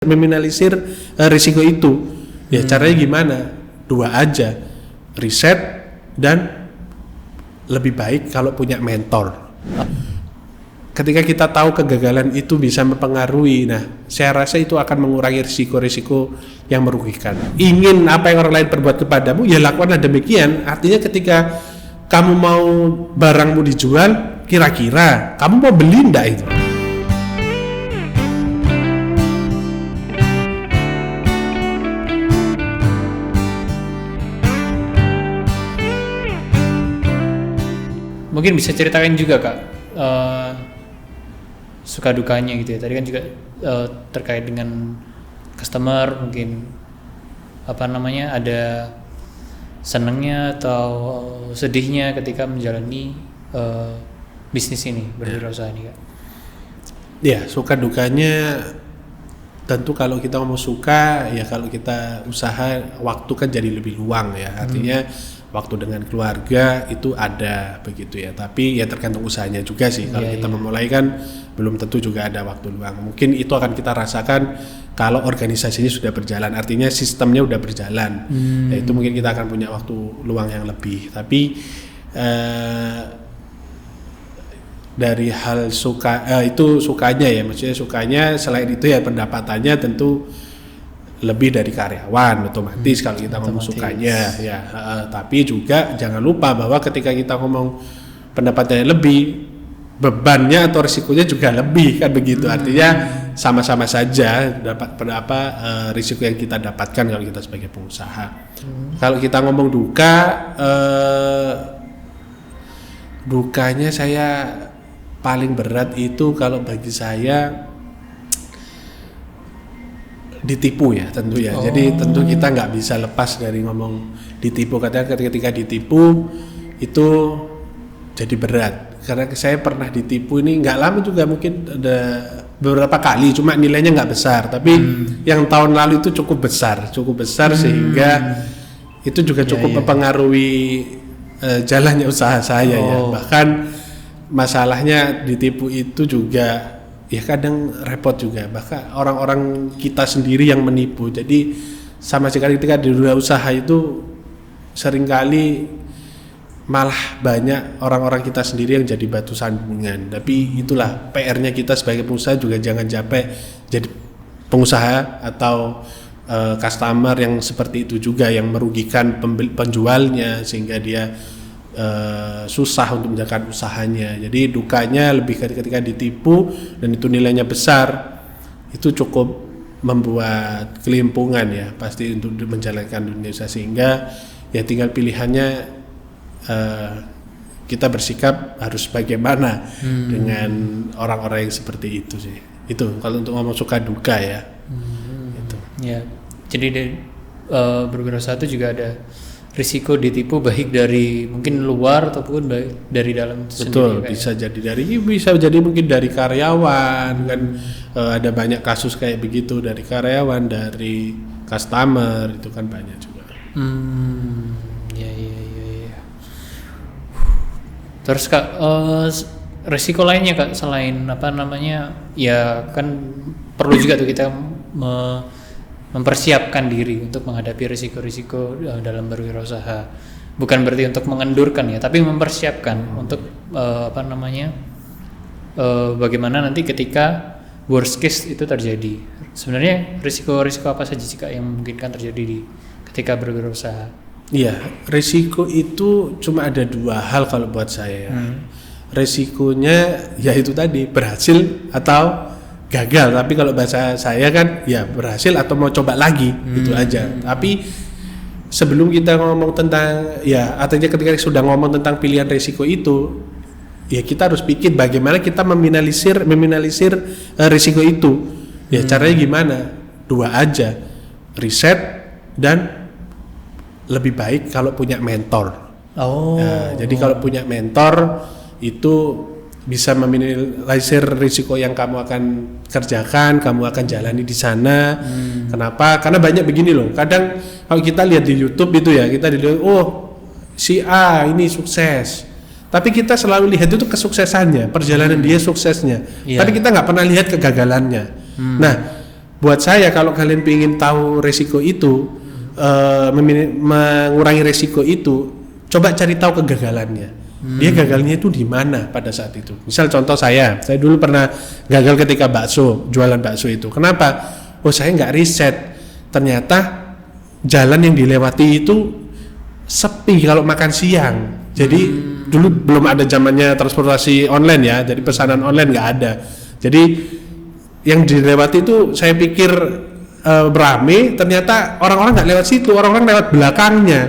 meminimalisir risiko itu. Ya caranya gimana? Dua aja, riset dan lebih baik kalau punya mentor. Ketika kita tahu kegagalan itu bisa mempengaruhi, nah saya rasa itu akan mengurangi risiko-risiko yang merugikan. Ingin apa yang orang lain perbuat kepadamu, ya lakukanlah demikian. Artinya ketika kamu mau barangmu dijual, kira-kira kamu mau beli enggak itu? Mungkin bisa ceritakan juga Kak, suka dukanya gitu ya. Tadi kan juga terkait dengan customer, mungkin ada senangnya atau sedihnya ketika menjalani bisnis ini, berwirausaha ini Kak. Ya, suka dukanya tentu kalau kita ngomong suka, ya kalau kita usaha waktu kan jadi lebih luang ya. Artinya waktu dengan keluarga itu ada begitu ya, tapi ya tergantung usahanya juga sih. Kalau kita memulai kan belum tentu juga ada waktu luang. Mungkin itu akan kita rasakan kalau organisasinya sudah berjalan, artinya sistemnya udah berjalan. Ya, itu mungkin kita akan punya waktu luang yang lebih. Tapi dari hal suka itu sukanya ya, maksudnya sukanya selain itu ya pendapatannya tentu lebih dari karyawan otomatis kalau kita ngomong sukanya ya, tapi juga jangan lupa bahwa ketika kita ngomong pendapatannya lebih, bebannya atau risikonya juga lebih kan begitu. Artinya sama-sama saja dapat risiko yang kita dapatkan kalau kita sebagai pengusaha. Kalau kita ngomong duka, dukanya saya paling berat itu kalau bagi saya ditipu ya tentu ya. Jadi tentu kita nggak bisa lepas dari ngomong ditipu. Kadang ketika ditipu itu jadi berat. Karena saya pernah ditipu ini nggak lama juga, mungkin ada beberapa kali, cuma nilainya nggak besar. Tapi yang tahun lalu itu cukup besar sehingga itu juga cukup mempengaruhi jalannya usaha saya ya. Bahkan masalahnya ditipu itu juga ya kadang repot juga, bahkan orang-orang kita sendiri yang menipu. Jadi sama sekali ketika di dunia usaha itu seringkali malah banyak orang-orang kita sendiri yang jadi batu sandungan. Tapi itulah PR-nya kita sebagai pengusaha, juga jangan capek jadi pengusaha atau customer yang seperti itu juga, yang merugikan penjualnya sehingga dia susah untuk menjalankan usahanya. Jadi dukanya lebih ketika ditipu dan itu nilainya besar, itu cukup membuat kelimpungan ya pasti untuk menjalankan dunia usaha. Sehingga ya tinggal pilihannya kita bersikap harus bagaimana dengan orang-orang yang seperti itu sih. Itu kalau untuk ngomong suka duka ya. Itu. Ya, jadi berwirausaha itu juga ada risiko ditipu, baik dari mungkin luar ataupun dari dalam itu betul sendiri. Bisa jadi mungkin dari karyawan kan, ada banyak kasus kayak begitu, dari karyawan, dari customer, itu kan banyak juga. Ya. Terus Kak, risiko lainnya Kak selain ya kan perlu juga tuh kita mempersiapkan diri untuk menghadapi risiko-risiko dalam berwirausaha. Bukan berarti untuk mengendurkan ya, tapi mempersiapkan untuk bagaimana nanti ketika worst case itu terjadi. Sebenarnya risiko-risiko apa saja sih Kak yang memungkinkan terjadi ketika berwirausaha? Iya, risiko itu cuma ada dua hal kalau buat saya. Risikonya ya itu tadi, berhasil atau gagal. Tapi kalau bahasa saya kan ya berhasil atau mau coba lagi, itu aja. Tapi sebelum kita ngomong tentang ya, artinya ketika sudah ngomong tentang pilihan risiko itu, ya kita harus pikir bagaimana kita meminimalisir risiko itu. Ya caranya gimana? Dua aja, riset dan lebih baik kalau punya mentor. Jadi kalau punya mentor itu bisa meminimalisir risiko yang kamu akan kerjakan, kamu akan jalani di sana. Kenapa? Karena banyak begini loh. Kadang kalau kita lihat di YouTube itu ya, kita dilihat si A ini sukses. Tapi kita selalu lihat itu kesuksesannya, perjalanan dia suksesnya. Tapi kita nggak pernah lihat kegagalannya. Nah, buat saya kalau kalian ingin tahu resiko itu, mengurangi resiko itu, coba cari tahu kegagalannya. Dia gagalnya itu di mana pada saat itu. Misal contoh saya dulu pernah gagal ketika jualan bakso itu. Kenapa? Oh, saya nggak riset. Ternyata jalan yang dilewati itu sepi kalau makan siang. Jadi dulu belum ada zamannya transportasi online ya, jadi pesanan online nggak ada. Jadi yang dilewati itu saya pikir berame, ternyata orang-orang nggak lewat situ, orang-orang lewat belakangnya.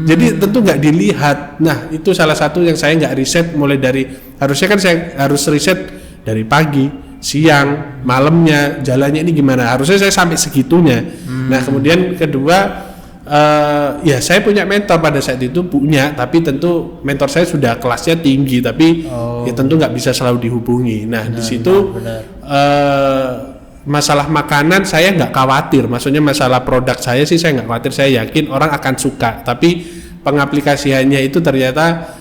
Jadi tentu nggak dilihat. Nah, itu salah satu yang saya nggak riset, mulai dari harusnya kan saya harus riset dari pagi, siang, malamnya, jalannya ini gimana. Harusnya saya sampai segitunya. Nah, kemudian kedua, ya saya punya mentor pada saat itu tapi tentu mentor saya sudah kelasnya tinggi, tapi ya tentu nggak bisa selalu dihubungi. Nah, di situ masalah makanan saya nggak khawatir, maksudnya masalah produk saya sih saya nggak khawatir, saya yakin orang akan suka, tapi pengaplikasiannya itu ternyata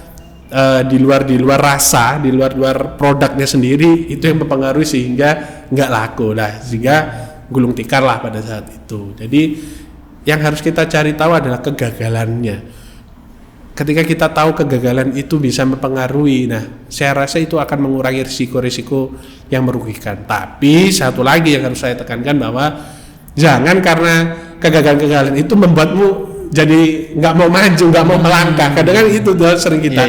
di luar rasa, di luar produknya sendiri itu yang mempengaruhi sehingga nggak laku lah, sehingga gulung tikar lah pada saat itu. Jadi yang harus kita cari tahu adalah kegagalannya. Ketika kita tahu kegagalan itu bisa mempengaruhi, nah saya rasa itu akan mengurangi risiko-risiko yang merugikan. Tapi satu lagi yang harus saya tekankan bahwa jangan karena kegagalan-kegagalan itu membuatmu jadi nggak mau maju, nggak mau melangkah. Kadang kan itu sering kita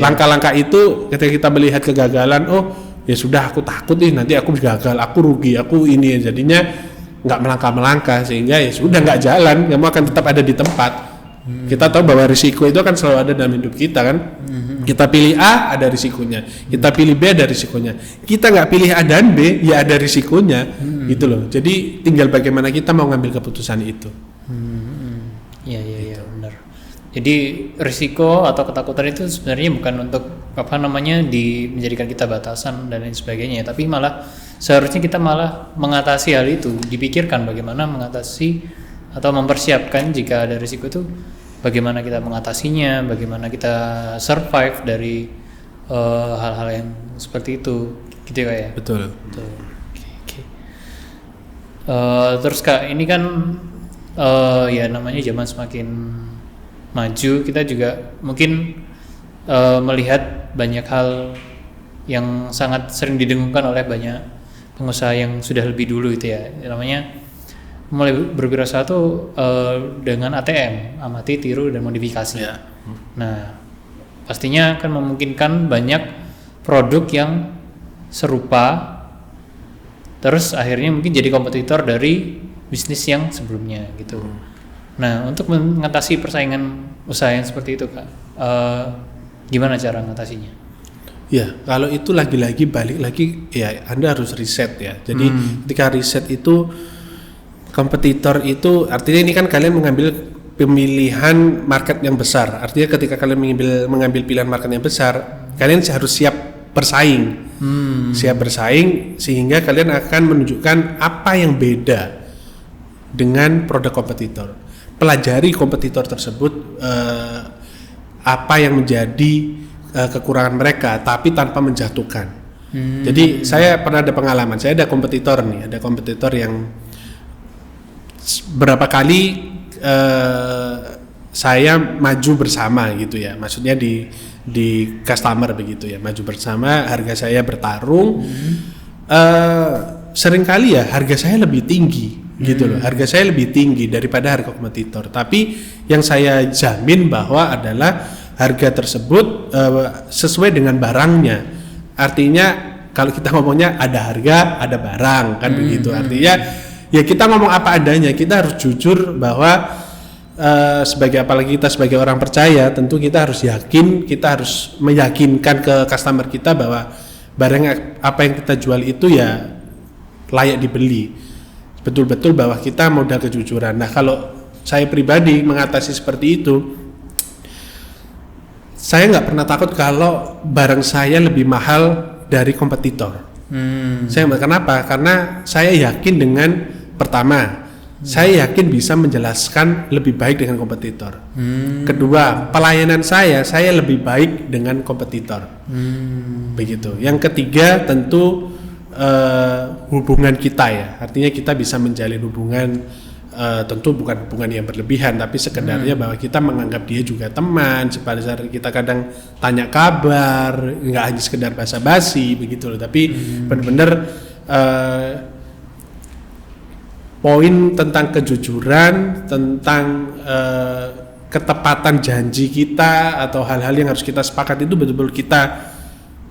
langkah-langkah itu ketika kita melihat kegagalan, oh ya sudah aku takut nih nanti aku gagal, aku rugi, aku ini, jadinya nggak melangkah sehingga ya sudah nggak jalan, kamu akan tetap ada di tempat. Kita tahu bahwa risiko itu akan selalu ada dalam hidup kita kan. Kita pilih A ada risikonya, kita pilih B ada risikonya. Kita nggak pilih A dan B ya ada risikonya, gitu loh. Jadi tinggal bagaimana kita mau ngambil keputusan itu. Iya benar. Jadi risiko atau ketakutan itu sebenarnya bukan untuk menjadikan kita batasan dan lain sebagainya, tapi malah seharusnya kita malah mengatasi hal itu, dipikirkan bagaimana mengatasi atau mempersiapkan jika ada risiko itu, bagaimana kita mengatasinya, bagaimana kita survive dari hal-hal yang seperti itu, gitu ya. Betul. Okay. Terus Kak, ini kan ya namanya zaman semakin maju, kita juga mungkin melihat banyak hal yang sangat sering didengungkan oleh banyak pengusaha yang sudah lebih dulu itu ya, namanya mulai berwirausaha tuh dengan ATM, amati, tiru, dan modifikasi. Yeah. Nah, pastinya akan memungkinkan banyak produk yang serupa, terus akhirnya mungkin jadi kompetitor dari bisnis yang sebelumnya gitu. Nah, untuk mengatasi persaingan usaha yang seperti itu Kak, gimana cara mengatasinya? Ya, kalau itu lagi-lagi balik lagi ya Anda harus riset ya. Jadi ketika riset itu kompetitor itu artinya ini kan kalian mengambil pemilihan market yang besar. Artinya ketika kalian mengambil pilihan market yang besar, kalian harus siap bersaing. Siap bersaing sehingga kalian akan menunjukkan apa yang beda dengan produk kompetitor. Pelajari kompetitor tersebut, apa yang menjadi kekurangan mereka, tapi tanpa menjatuhkan. Jadi saya pernah ada pengalaman, saya ada kompetitor yang berapa kali saya maju bersama gitu ya, maksudnya di customer begitu ya, maju bersama, harga saya bertarung, seringkali ya harga saya lebih tinggi gitu loh, harga saya lebih tinggi daripada harga kompetitor, tapi yang saya jamin bahwa adalah harga tersebut sesuai dengan barangnya. Artinya kalau kita ngomongnya ada harga ada barang kan begitu, artinya ya kita ngomong apa adanya, kita harus jujur bahwa apalagi kita sebagai orang percaya, tentu kita harus yakin, kita harus meyakinkan ke customer kita bahwa barang apa yang kita jual itu ya layak dibeli, betul-betul bahwa kita modal kejujuran. Nah, kalau saya pribadi mengatasi seperti itu, saya nggak pernah takut kalau barang saya lebih mahal dari kompetitor. Kenapa? Karena saya yakin dengan pertama, saya yakin bisa menjelaskan lebih baik dengan kompetitor. Kedua, pelayanan saya lebih baik dengan kompetitor. Begitu. Yang ketiga, tentu hubungan kita ya. Artinya kita bisa menjalin hubungan tentu bukan hubungan yang berlebihan, tapi sekedarnya bahwa kita menganggap dia juga teman. Pada saat kita kadang tanya kabar, nggak hanya sekedar basa-basi begitu loh, tapi benar-benar poin tentang kejujuran, tentang ketepatan janji kita atau hal-hal yang harus kita sepakat itu betul-betul kita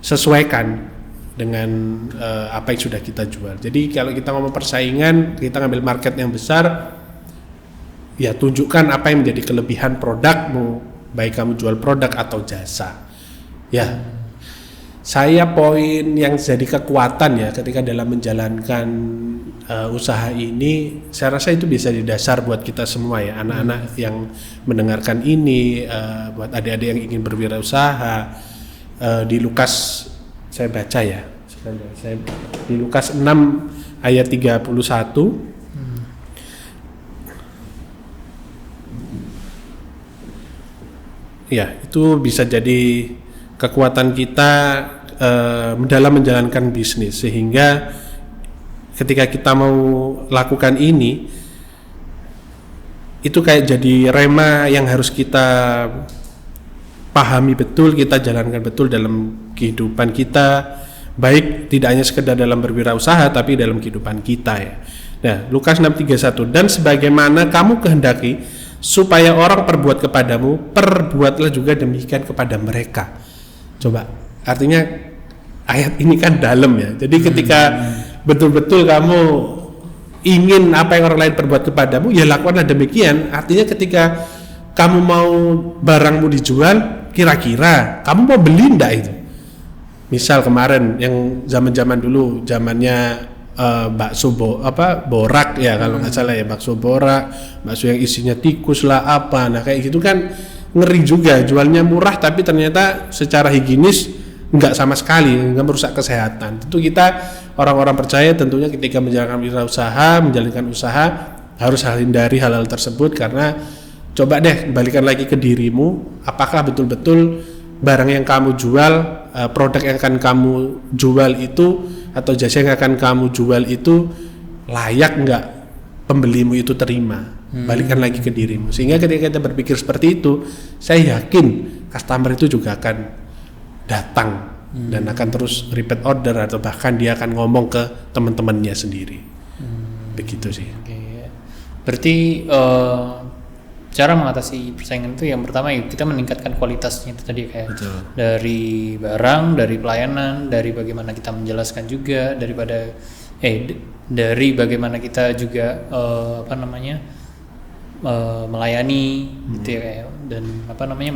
sesuaikan dengan apa yang sudah kita jual. Jadi kalau kita ngomong persaingan, kita ngambil market yang besar, ya tunjukkan apa yang menjadi kelebihan produkmu, baik kamu jual produk atau jasa. Ya, saya poin yang jadi kekuatan ya ketika dalam menjalankan usaha ini, saya rasa itu bisa didasar buat kita semua ya, anak-anak yang mendengarkan ini, buat adik-adik yang ingin berwirausaha. Di Lukas saya baca ya, di Lukas 6 ayat 31. Ya, itu bisa jadi kekuatan kita dalam menjalankan bisnis, sehingga ketika kita mau lakukan ini, itu kayak jadi rema yang harus kita pahami betul, kita jalankan betul dalam kehidupan kita, baik tidak hanya sekedar dalam berwirausaha tapi dalam kehidupan kita ya. Nah, Lukas 6:31, dan sebagaimana kamu kehendaki supaya orang perbuat kepadamu, perbuatlah juga demikian kepada mereka. Coba, artinya ayat ini kan dalam ya. Jadi ketika betul-betul kamu ingin apa yang orang lain perbuat kepadamu, ya lakukanlah demikian. Artinya ketika kamu mau barangmu dijual, kira-kira kamu mau beli enggak itu? Misal kemarin yang zaman-zaman dulu, zamannya bakso borak ya kalau nggak salah ya, bakso borak, bakso yang isinya tikus lah apa, nah kayak gitu kan ngeri juga, jualnya murah tapi ternyata secara higienis nggak sama sekali, nggak merusak kesehatan. Tentu kita orang-orang percaya tentunya ketika menjalankan wirausaha, menjalankan usaha harus hindari hal-hal tersebut, karena coba deh balikan lagi ke dirimu, apakah betul-betul barang yang kamu jual, produk yang akan kamu jual itu atau jasa yang akan kamu jual itu layak nggak pembelimu itu terima. Balikan lagi ke dirimu, sehingga ketika kita berpikir seperti itu, saya yakin customer itu juga akan datang dan akan terus repeat order, atau bahkan dia akan ngomong ke teman-temannya sendiri. Begitu sih. Okay. Berarti cara mengatasi persaingan itu yang pertama ya kita meningkatkan kualitasnya itu tadi, kayak betul. Dari barang, dari pelayanan, dari bagaimana kita menjelaskan juga, daripada dari bagaimana kita juga melayani gitu ya, kayak, dan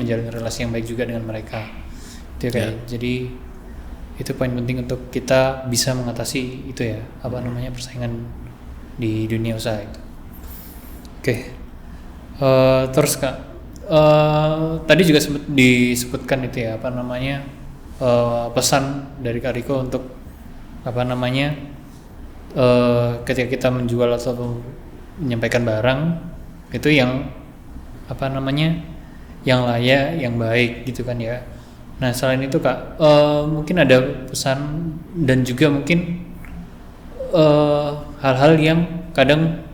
menjalin relasi yang baik juga dengan mereka itu ya, kayak. Jadi itu poin penting untuk kita bisa mengatasi itu ya, persaingan di dunia usaha itu. Oke. Terus Kak, tadi juga disebutkan itu ya, pesan dari Kak Riko untuk ketika kita menjual atau menyampaikan barang itu yang yang layak, yang baik gitu kan ya. Nah selain itu Kak, mungkin ada pesan dan juga mungkin hal-hal yang kadang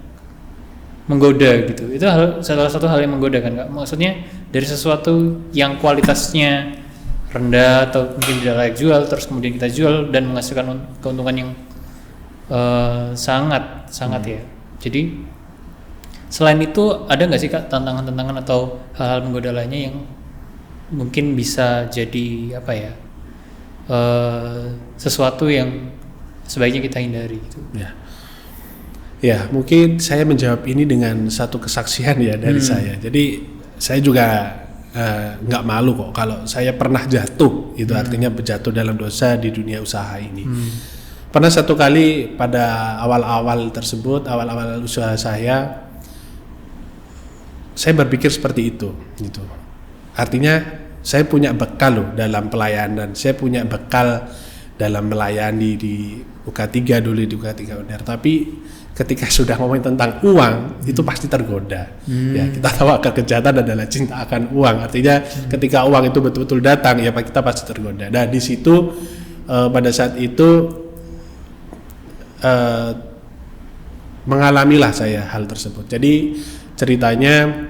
menggoda gitu. Itu salah satu hal yang menggoda kan Kak. Maksudnya dari sesuatu yang kualitasnya rendah atau mungkin tidak layak jual, terus kemudian kita jual dan menghasilkan keuntungan yang sangat ya. Jadi selain itu ada nggak sih Kak tantangan-tantangan atau hal-hal menggoda lainnya yang mungkin bisa jadi sesuatu yang sebaiknya kita hindari gitu? Ya, mungkin saya menjawab ini dengan satu kesaksian ya dari saya. Jadi saya juga nggak malu kok kalau saya pernah jatuh, itu artinya berjatuh dalam dosa di dunia usaha ini. Pernah satu kali pada awal-awal usaha saya berpikir seperti itu gitu. Artinya saya punya bekal loh dalam pelayanan, saya punya bekal dalam melayani di UK3 dulu, di UK3 UNER, tapi ketika sudah ngomongin tentang uang itu pasti tergoda. Ya, kita tahu akar kejahatan adalah cinta akan uang. Artinya ketika uang itu betul-betul datang, ya kita pasti tergoda. Nah di situ pada saat itu mengalamilah saya hal tersebut. Jadi ceritanya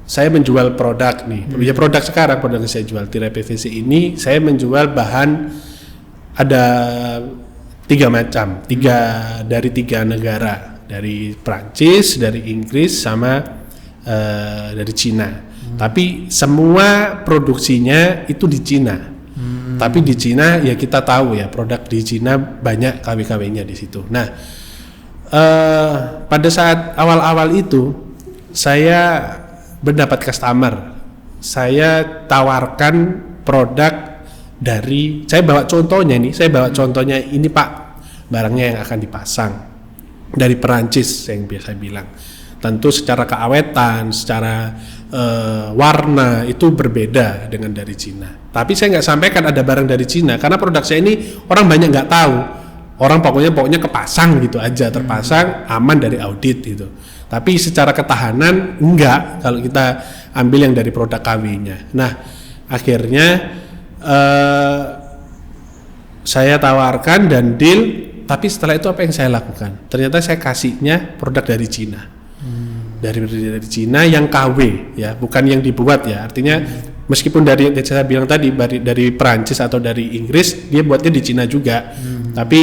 saya menjual produk nih, ya produk sekarang, produk yang saya jual tirai PVC ini, saya menjual bahan ada 3 macam, dari 3 negara, dari Prancis, dari Inggris, sama dari Cina. Tapi semua produksinya itu di Cina. Tapi di Cina ya kita tahu ya, produk di Cina banyak KW-KW-nya di situ. Nah, pada saat awal-awal itu saya mendapat customer, saya tawarkan produk dari, saya bawa contohnya ini Pak, barangnya yang akan dipasang dari Perancis yang biasa bilang. Tentu secara keawetan, secara warna itu berbeda dengan dari Cina. Tapi saya nggak sampaikan ada barang dari Cina karena produk saya ini orang banyak nggak tahu. Orang pokoknya kepasang gitu aja, terpasang aman dari audit gitu. Tapi secara ketahanan enggak kalau kita ambil yang dari produk KW-nya. Nah, akhirnya saya tawarkan dan deal, tapi setelah itu apa yang saya lakukan? Ternyata saya kasihnya produk dari Cina. Dari Cina yang KW ya, bukan yang dibuat ya. Artinya meskipun dari saya bilang tadi dari Perancis atau dari Inggris, dia buatnya di Cina juga. Tapi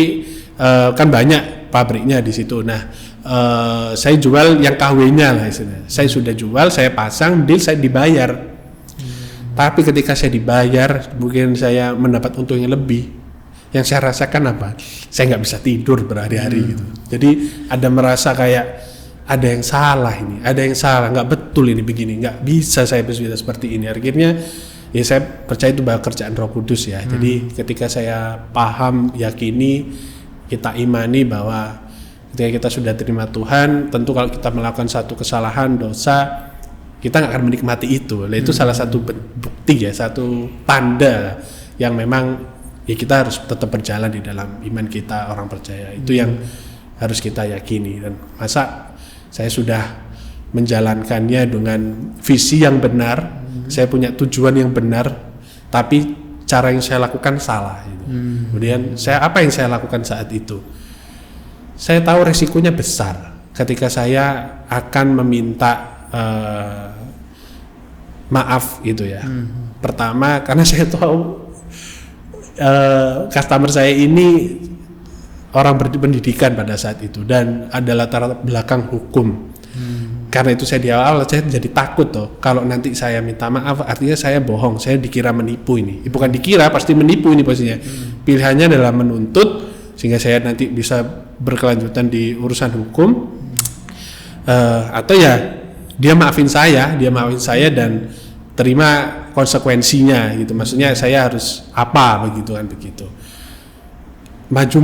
kan banyak pabriknya di situ. Nah, saya jual yang KW-nya lah istilahnya. Saya sudah jual, saya pasang, deal, saya dibayar. Tapi ketika saya dibayar, mungkin saya mendapat untung yang lebih. Yang saya rasakan apa? Saya nggak bisa tidur berhari-hari gitu. Jadi ada merasa kayak ada yang salah ini, ada yang salah, nggak betul ini begini, nggak bisa saya bisa seperti ini. Akhirnya ya saya percaya itu bahwa kerjaan Roh Kudus ya. Jadi ketika saya paham, yakini, kita imani bahwa ketika kita sudah terima Tuhan, tentu kalau kita melakukan satu kesalahan, dosa, kita nggak akan menikmati itu. Nah, itu salah satu bukti ya, satu tanda yang memang ya kita harus tetap berjalan di dalam iman kita orang percaya. Itu yang harus kita yakini. Dan masa saya sudah menjalankannya dengan visi yang benar, saya punya tujuan yang benar, tapi cara yang saya lakukan salah. Gitu. Kemudian apa yang saya lakukan saat itu? Saya tahu resikonya besar ketika saya akan meminta maaf gitu ya. Pertama karena saya tahu customer saya ini orang berpendidikan pada saat itu dan ada latar belakang hukum. Karena itu saya di awal saya jadi takut kalau nanti saya minta maaf artinya saya bohong, saya dikira menipu ini. Bukan dikira, pasti menipu ini posisinya. Pilihannya adalah menuntut sehingga saya nanti bisa berkelanjutan di urusan hukum, atau ya dia maafin saya dan terima konsekuensinya gitu. Maksudnya saya harus apa begitu kan begitu. Maju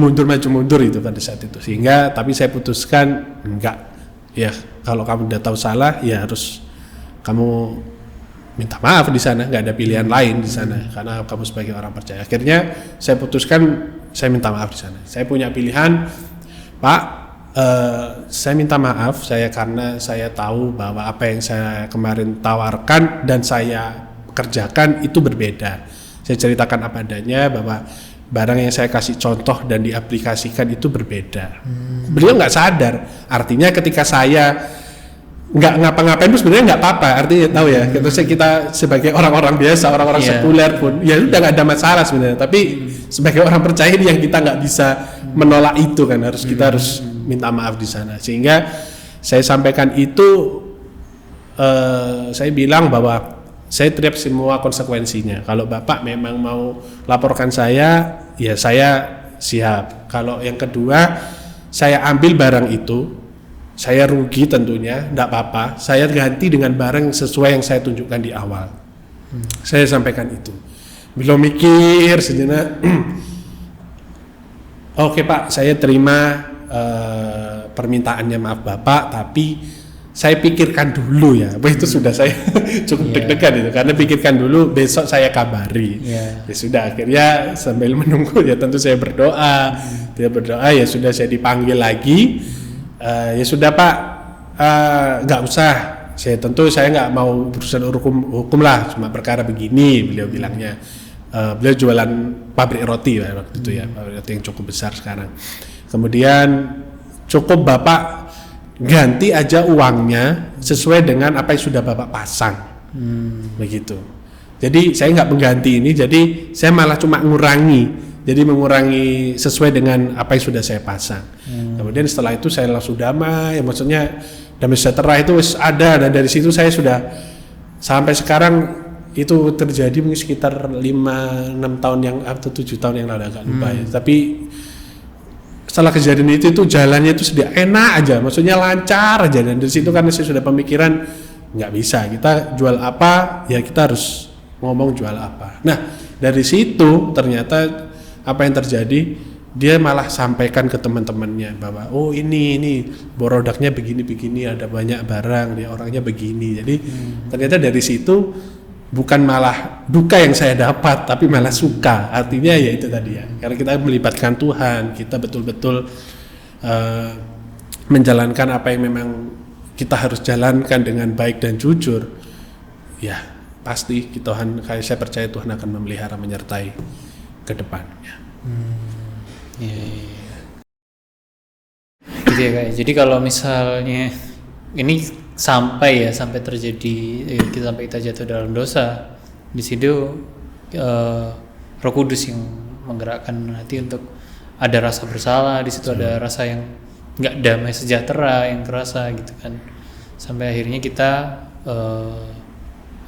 mundur itu pada saat itu, sehingga tapi saya putuskan enggak ya, kalau kamu udah tahu salah ya harus kamu minta maaf di sana, nggak ada pilihan lain di sana karena kamu sebagai orang percaya. Akhirnya saya putuskan saya minta maaf di sana. Saya punya pilihan, Pak, saya minta maaf karena saya tahu bahwa apa yang saya kemarin tawarkan dan saya kerjakan itu berbeda. Saya ceritakan apa adanya bahwa barang yang saya kasih contoh dan diaplikasikan itu berbeda. Beliau nggak sadar. Artinya ketika saya nggak ngapa-ngapain itu sebenarnya nggak apa-apa. Artinya tahu ya. Kita sebagai orang-orang biasa, orang-orang sekuler pun, ya udah nggak ada masalah sebenarnya. Tapi sebagai orang percaya yang kita nggak bisa menolak itu kan, kita harus minta maaf di sana. Sehingga saya sampaikan itu, saya bilang bahwa saya terima semua konsekuensinya. Kalau Bapak memang mau laporkan saya, ya saya siap. Kalau yang kedua, saya ambil barang itu, saya rugi tentunya, enggak apa-apa. Saya ganti dengan barang sesuai yang saya tunjukkan di awal. Saya sampaikan itu. Belum mikir sejenak. Oke Pak, saya terima permintaannya, maaf Bapak, tapi saya pikirkan dulu ya. Itu sudah saya cukup deg-degan itu, karena pikirkan dulu, besok saya kabari. Ya sudah, akhirnya sambil menunggu ya tentu saya berdoa. Dia berdoa, ya sudah saya dipanggil lagi. Ya sudah Pak, nggak usah. Saya nggak mau urusan hukum lah, cuma perkara begini, beliau bilangnya. Beliau jualan pabrik roti waktu itu ya, pabrik roti yang cukup besar sekarang. Kemudian cukup Bapak ganti aja uangnya sesuai dengan apa yang sudah Bapak pasang. Begitu. Jadi saya nggak mengganti ini, jadi saya malah cuma mengurangi sesuai dengan apa yang sudah saya pasang. Kemudian setelah itu saya langsung damai, maksudnya damai sejahtera itu ada, dan dari situ saya sudah sampai sekarang itu terjadi mungkin sekitar 5-6 tahun yang atau 7 tahun yang lalu, agak lupa ya. Tapi setelah kejadian itu jalannya itu sudah enak aja, maksudnya lancar aja, dan dari situ karena saya sudah pemikiran nggak bisa, kita jual apa ya kita harus ngomong jual apa. Nah dari situ ternyata apa yang terjadi, dia malah sampaikan ke teman-temannya bahwa oh ini produknya begini, ada banyak barang, dia orangnya begini. Jadi ternyata dari situ bukan malah duka yang saya dapat, tapi malah suka. Artinya ya itu tadi ya, karena kita melibatkan Tuhan, kita betul-betul menjalankan apa yang memang kita harus jalankan dengan baik dan jujur. Ya pasti Tuhan, saya percaya Tuhan akan memelihara, menyertai ke depannya. Gitu ya Kak. Jadi kalau misalnya ini sampai terjadi kita jatuh dalam dosa, di situ Roh Kudus yang menggerakkan hati untuk ada rasa bersalah, di situ ada rasa yang nggak damai sejahtera yang terasa gitu kan, sampai akhirnya kita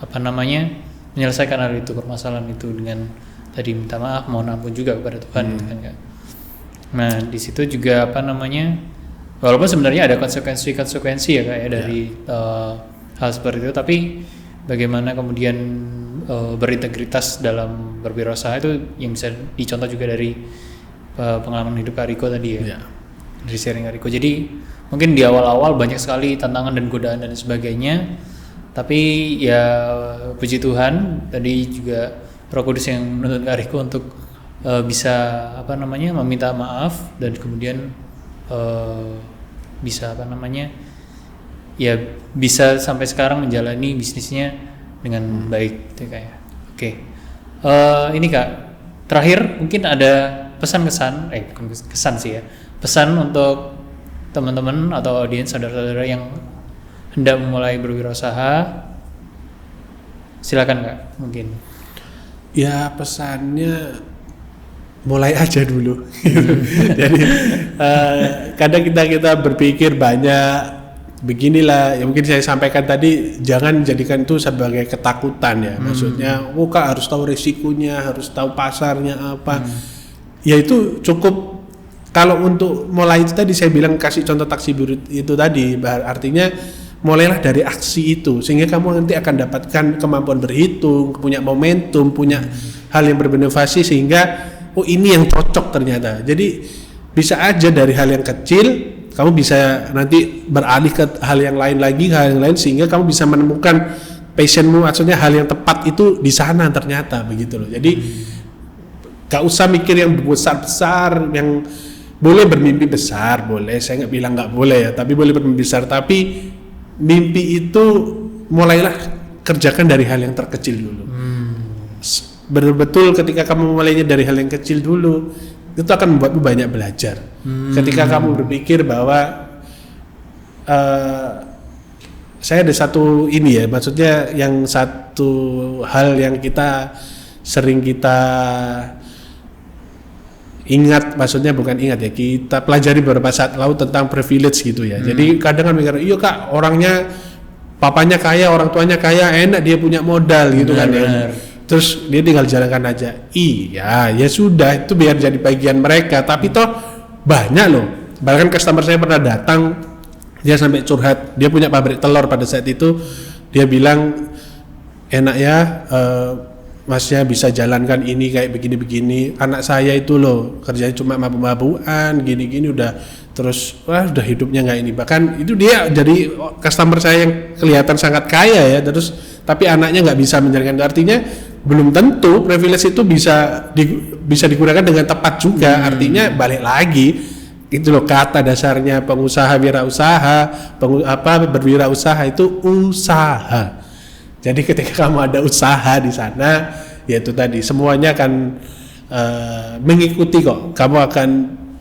menyelesaikan hal itu, permasalahan itu dengan tadi minta maaf, mohon ampun juga kepada Tuhan gitu kan Kak. Nah di situ juga walaupun sebenarnya ada konsekuensi ya Kak ya dari hal seperti itu, tapi bagaimana kemudian berintegritas dalam berwirausaha itu yang bisa dicontoh juga dari pengalaman hidup Kak Riko tadi ya. Dari sharing Kak Riko. Jadi mungkin di awal-awal banyak sekali tantangan dan godaan dan sebagainya, tapi ya puji Tuhan tadi juga Roh Kudus yang menuntun Kak Riko untuk bisa meminta maaf, dan kemudian bisa sampai sekarang menjalani bisnisnya dengan baik gitu Kak ya. Oke. Ini Kak, terakhir mungkin ada pesan-kesan, bukan kesan sih ya, pesan untuk teman-teman atau audiens, saudara-saudara yang hendak memulai berwirausaha, silakan Kak mungkin. Ya pesannya mulai aja dulu. Jadi kadang kita berpikir banyak beginilah, ya mungkin saya sampaikan tadi, jangan jadikan itu sebagai ketakutan ya. Maksudnya Kak harus tahu risikonya, harus tahu pasarnya apa. Ya itu cukup. Kalau untuk mulai itu tadi saya bilang kasih contoh taksi biru itu tadi, artinya mulailah dari aksi itu, sehingga kamu nanti akan dapatkan kemampuan berhitung, punya momentum, punya hal yang berinovasi, sehingga ini yang cocok ternyata. Jadi bisa aja dari hal yang kecil kamu bisa nanti beralih ke hal yang lain lagi, sehingga kamu bisa menemukan passionmu, maksudnya hal yang tepat itu di sana ternyata, begitu loh. Jadi gak usah mikir yang besar-besar, yang boleh bermimpi besar, boleh, saya nggak bilang nggak boleh ya, tapi boleh bermimpi besar, tapi mimpi itu mulailah kerjakan dari hal yang terkecil dulu. Betul, ketika kamu mulainya dari hal yang kecil dulu, itu akan membuatmu banyak belajar. Ketika kamu berpikir bahwa saya ada satu ini ya, maksudnya yang satu hal yang sering kita ingat, maksudnya bukan ingat ya, kita pelajari beberapa saat lalu tentang privilege gitu ya. Jadi kadang kan mikir, iya Kak, orangnya papanya kaya, orang tuanya kaya, enak dia punya modal gitu kan ya. Terus dia tinggal jalankan aja. Iya, ya sudah, itu biar jadi bagian mereka. Tapi toh banyak loh. Bahkan customer saya pernah datang, dia sampai curhat, dia punya pabrik telur pada saat itu. Dia bilang, enak ya, Masnya bisa jalankan ini kayak begini-begini. Anak saya itu loh kerjanya cuma mabuk-mabukan, gini-gini udah udah hidupnya nggak ini. Bahkan itu dia jadi customer saya yang kelihatan sangat kaya ya. Terus tapi anaknya nggak bisa menjalankan. Artinya belum tentu privilege itu bisa digunakan dengan tepat juga. Artinya balik lagi itu loh kata dasarnya pengusaha wirausaha, berwirausaha itu usaha. Jadi ketika kamu ada usaha di sana, ya itu tadi semuanya akan mengikuti kok. Kamu akan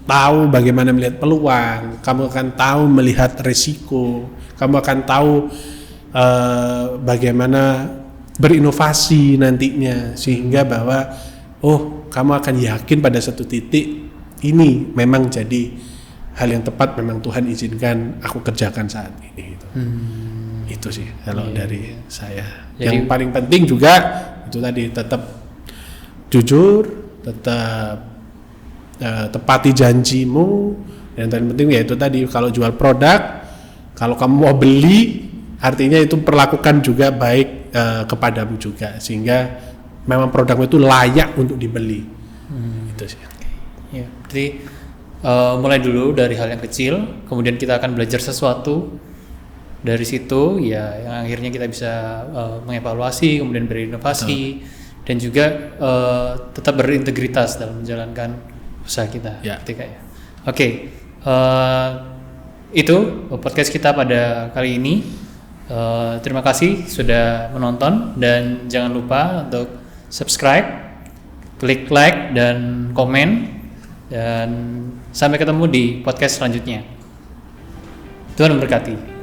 tahu bagaimana melihat peluang, kamu akan tahu melihat risiko, kamu akan tahu bagaimana berinovasi nantinya, sehingga bahwa kamu akan yakin pada satu titik ini memang jadi hal yang tepat, memang Tuhan izinkan aku kerjakan saat ini gitu. Itu sih kalau dari saya. Jadi, yang paling penting juga itu tadi, tetap jujur, tetap tepati janjimu, dan yang paling penting ya itu tadi, kalau jual produk, kalau kamu mau beli, artinya itu perlakukan juga baik kepadamu juga, sehingga memang produkmu itu layak untuk dibeli. Itu sih. Ya, jadi mulai dulu dari hal yang kecil, kemudian kita akan belajar sesuatu. Dari situ ya yang akhirnya kita bisa mengevaluasi, kemudian berinovasi, dan juga tetap berintegritas dalam menjalankan usaha kita. Ketika Oke. Itu podcast kita pada kali ini. Terima kasih sudah menonton, dan jangan lupa untuk subscribe, klik like dan komen, dan sampai ketemu di podcast selanjutnya. Tuhan memberkati.